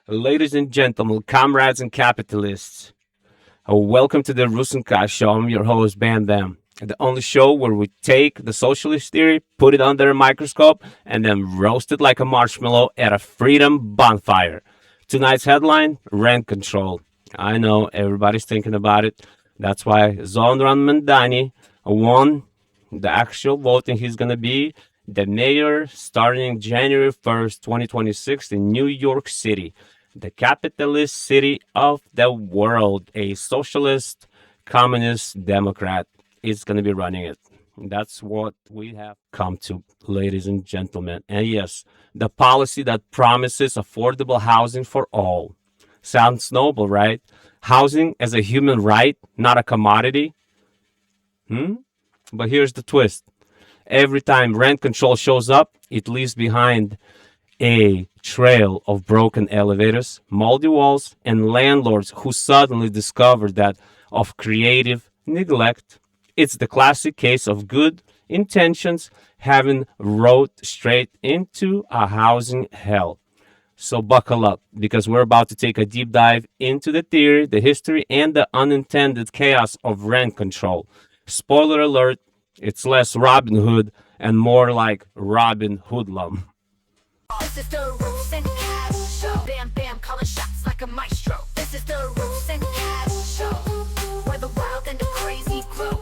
Ladies and gentlemen, comrades and capitalists, welcome to the Rusenka Show. I'm your host, BamBam, the only show where we take the socialist theory, put it under a microscope, and then roast it like a marshmallow at a freedom bonfire. Tonight's headline, rent control. I know everybody's thinking about it. That's why Zonran Mandani won the actual vote, and he's going to be the mayor starting January 1st, 2026 in New York City, the capitalist city of the world. A socialist, communist, Democrat is going to be running it. That's what we have come to, ladies and gentlemen. And yes, the policy that promises affordable housing for all. Sounds noble, right? Housing as a human right, not a commodity. But here's the twist. Every time rent control shows up, it leaves behind a trail of broken elevators, moldy walls, and landlords who suddenly discover that of creative neglect. It's the classic case of good intentions having rode straight into a housing hell. So buckle up because we're about to take a deep dive into the theory, the history, and the unintended chaos of rent control. Spoiler alert, it's less Robin Hood and more like Robin Hoodlum. This is the rules and cash show. Bam Bam calling shots like a maestro. This is the rules and cash show. Where the wild and the crazy grow.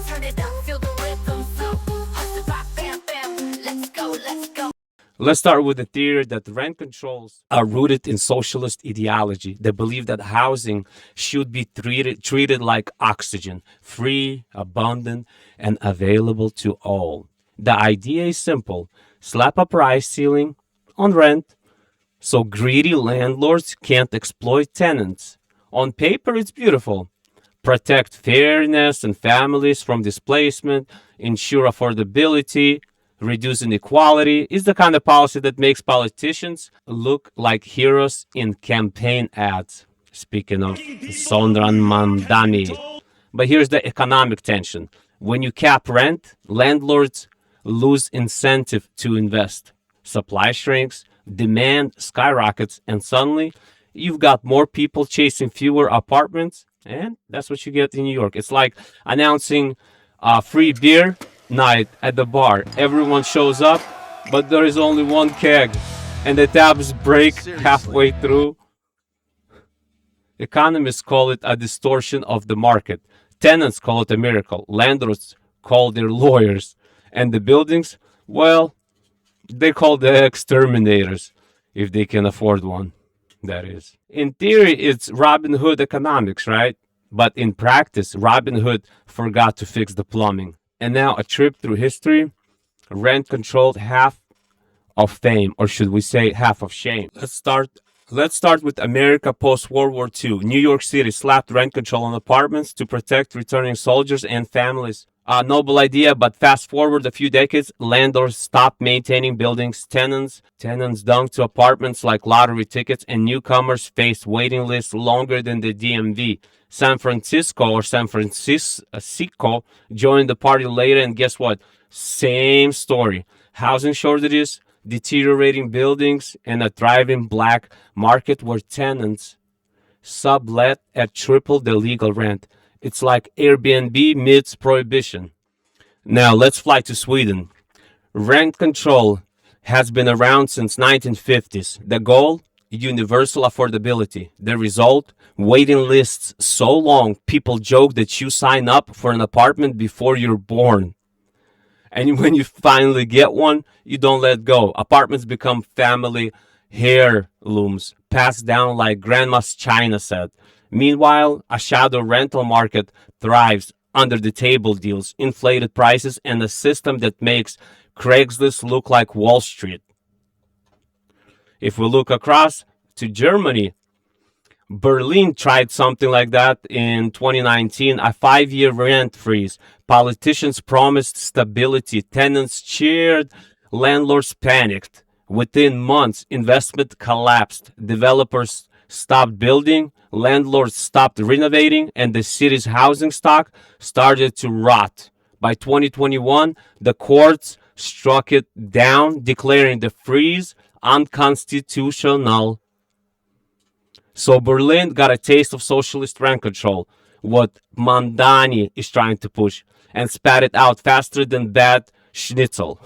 Turn it up, feel the rhythm flow. Hustle rock, bam bam. Let's go, let's go. Let's start with the theory that rent controls are rooted in socialist ideology. They believe that housing should be treated like oxygen, free, abundant, and available to all. The idea is simple. Slap a price ceiling on rent so greedy landlords can't exploit tenants. On paper, it's beautiful. Protect fairness and families from displacement, ensure affordability, reduce inequality is the kind of policy that makes politicians look like heroes in campaign ads. Speaking of Sondran Mandani. But here's the economic tension. When you cap rent, landlords lose incentive to invest. Supply shrinks, demand skyrockets, and suddenly you've got more people chasing fewer apartments, and that's what you get in New York. It's like announcing a free beer night at the bar. Everyone shows up, but there is only one keg, and the tabs break halfway through. Economists call it a distortion of the market. Tenants call it a miracle. Landlords call their lawyers. And the buildings, well, they call the exterminators, if they can afford one, that is. In theory, it's Robin Hood economics, right? But in practice, Robin Hood forgot to fix the plumbing. And now a trip through history, rent controlled half of fame, or should we say half of shame. Let's start with America post-World War II. New York City slapped rent control on apartments to protect returning soldiers and families. A noble idea, but fast forward a few decades, landlords stopped maintaining buildings, tenants dung to apartments like lottery tickets, and newcomers faced waiting lists longer than the DMV. San Francisco joined the party later, and guess what? Same story. Housing shortages, deteriorating buildings, and a thriving black market where tenants sublet at triple the legal rent. It's like Airbnb meets prohibition. Now let's fly to Sweden. Rent control has been around since 1950s. The goal, universal affordability. The result, waiting lists so long people joke that you sign up for an apartment before you're born. And when you finally get one, you don't let go. Apartments become family heirlooms, passed down like grandma's china set. Meanwhile, a shadow rental market thrives under the table deals, inflated prices, and a system that makes Craigslist look like Wall Street. If we look across to Germany, Berlin tried something like that in 2019, a 5-year rent freeze. Politicians promised stability, tenants cheered, landlords panicked. Within months, investment collapsed, developers stopped building, landlords stopped renovating, and the city's housing stock started to rot. By 2021, the courts struck it down, declaring the freeze unconstitutional. So Berlin got a taste of socialist rent control, what Mandani is trying to push, and spat it out faster than bad schnitzel.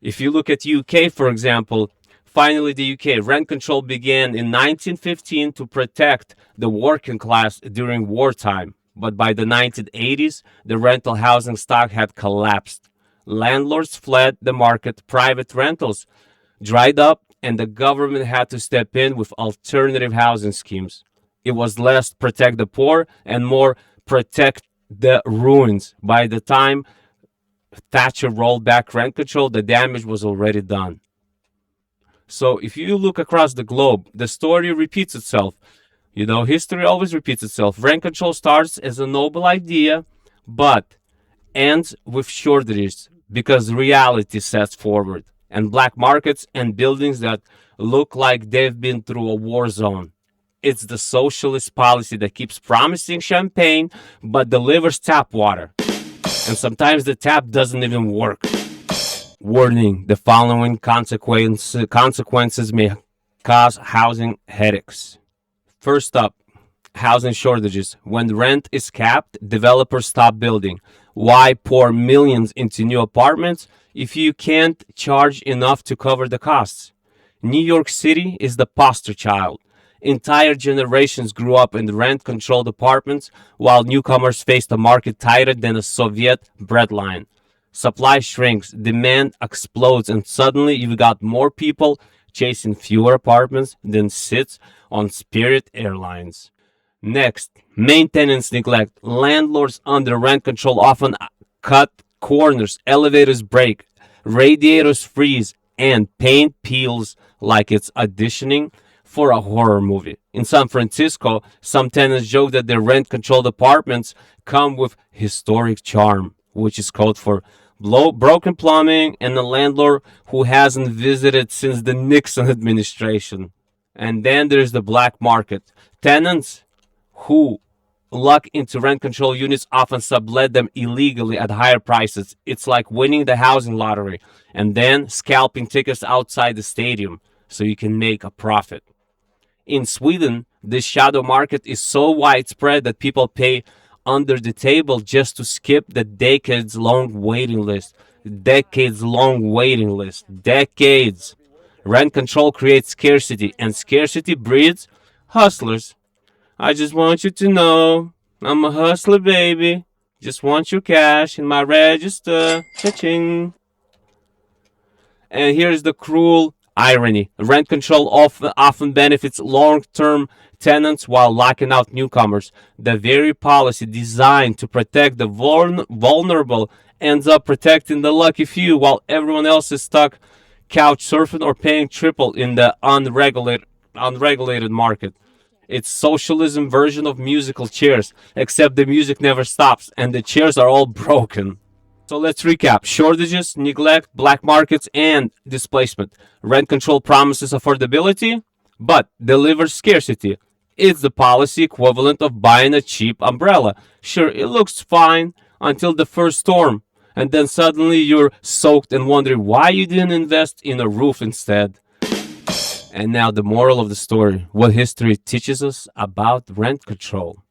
If you look at UK, for example, finally the UK rent control began in 1915 to protect the working class during wartime. But by the 1980s, the rental housing stock had collapsed. Landlords fled the market, private rentals dried up, and the government had to step in with alternative housing schemes. It was less protect the poor and more protect the ruins. By the time Thatcher rolled back rent control, the damage was already done. So if you look across the globe, the story repeats itself. You know, history always repeats itself. Rent control starts as a noble idea, but ends with shortages because reality sets forward and black markets and buildings that look like they've been through a war zone. It's the socialist policy that keeps promising champagne but delivers tap water. And sometimes the tap doesn't even work. Warning, the following consequences may cause housing headaches. First up, housing shortages. When rent is capped, developers stop building. Why pour millions into new apartments if you can't charge enough to cover the costs? New York City is the poster child. Entire generations grew up in rent-controlled apartments while newcomers faced a market tighter than a Soviet breadline. Supply shrinks, demand explodes, and suddenly you've got more people chasing fewer apartments than sits on Spirit Airlines. Next, maintenance neglect. Landlords under rent control often cut corners, elevators break, radiators freeze, and paint peels like it's auditioning for a horror movie. In San Francisco, some tenants joke that their rent-controlled apartments come with historic charm, which is code for broken plumbing and a landlord who hasn't visited since the Nixon administration. And then there's the black market. Tenants who luck into rent control units often sublet them illegally at higher prices. It's like winning the housing lottery and then scalping tickets outside the stadium so you can make a profit. In Sweden, this shadow market is so widespread that people pay under the table just to skip the decades-long waiting list. Decades-long waiting list. Decades. Rent control creates scarcity, and scarcity breeds hustlers. I just want you to know I'm a hustler, baby. Just want your cash in my register. Cha-ching. And here's the cruel irony. Rent control often benefits long-term tenants while locking out newcomers. The very policy designed to protect the vulnerable ends up protecting the lucky few while everyone else is stuck couch surfing or paying triple in the unregulated market. It's socialism version of musical chairs, except the music never stops and the chairs are all broken. So let's recap. Shortages, neglect, black markets, and displacement. Rent control promises affordability, but delivers scarcity. It's the policy equivalent of buying a cheap umbrella. Sure, it looks fine until the first storm, and then suddenly you're soaked and wondering why you didn't invest in a roof instead. And now the moral of the story, what history teaches us about rent control.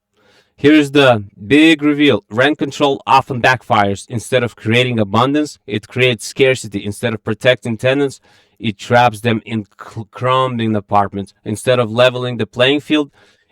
Here's the big reveal. Rent control often backfires. Instead of creating abundance, it creates scarcity. Instead of protecting tenants, it traps them in crumbling apartments. Instead of leveling the playing field,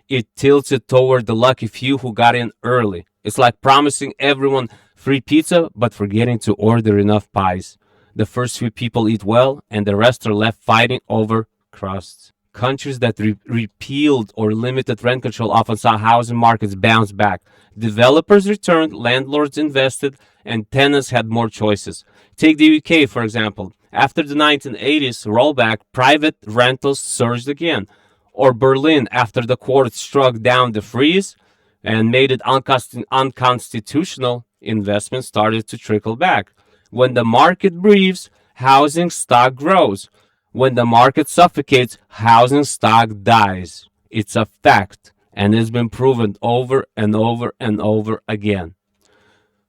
it tilts it toward the lucky few who got in early. It's like promising everyone free pizza, but forgetting to order enough pies. The first few people eat well, and the rest are left fighting over crusts. Countries that repealed or limited rent control often saw housing markets bounce back. Developers returned, landlords invested, and tenants had more choices. Take the UK, for example. After the 1980s rollback, private rentals surged again. Or Berlin, after the court struck down the freeze and made it unconstitutional, investment started to trickle back. When the market breathes, housing stock grows. When the market suffocates, housing stock dies. It's a fact, and it's been proven over and over and over again.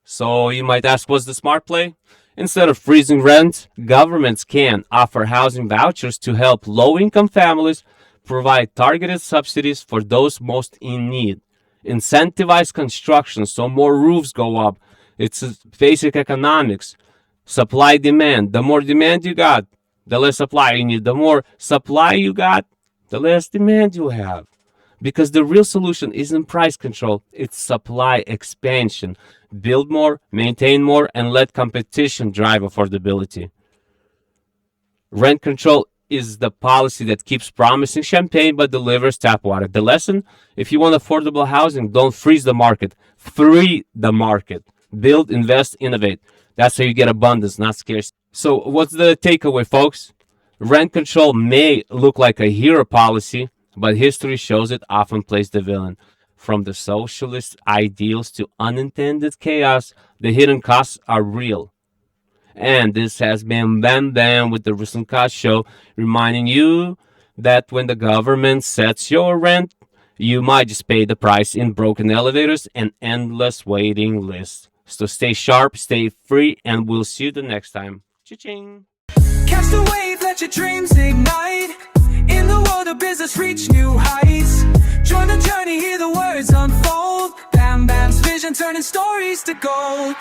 So you might ask, what's the smart play? Instead of freezing rent, governments can offer housing vouchers to help low income families, provide targeted subsidies for those most in need, incentivize construction so more roofs go up. It's basic economics. Supply demand. The more demand you got, the less supply you need. The more supply you got, the less demand you have. Because the real solution isn't price control, it's supply expansion. Build more, maintain more, and let competition drive affordability. Rent control is the policy that keeps promising champagne but delivers tap water. The lesson: if you want affordable housing, don't freeze the market, free the market. Build, invest, innovate. That's how you get abundance, not scarcity. So, what's the takeaway, folks? Rent control may look like a hero policy, but history shows it often plays the villain. From the socialist ideals to unintended chaos, the hidden costs are real. And this has been Bam Bam with the Recent Cost Show, reminding you that when the government sets your rent, you might just pay the price in broken elevators and endless waiting lists. So stay sharp, stay free, and we'll see you the next time. Cha-ching! Catch the wave, let your dreams ignite. In the world of business, reach new heights. Join the journey, hear the words unfold. Bam Bam's vision, turning stories to gold.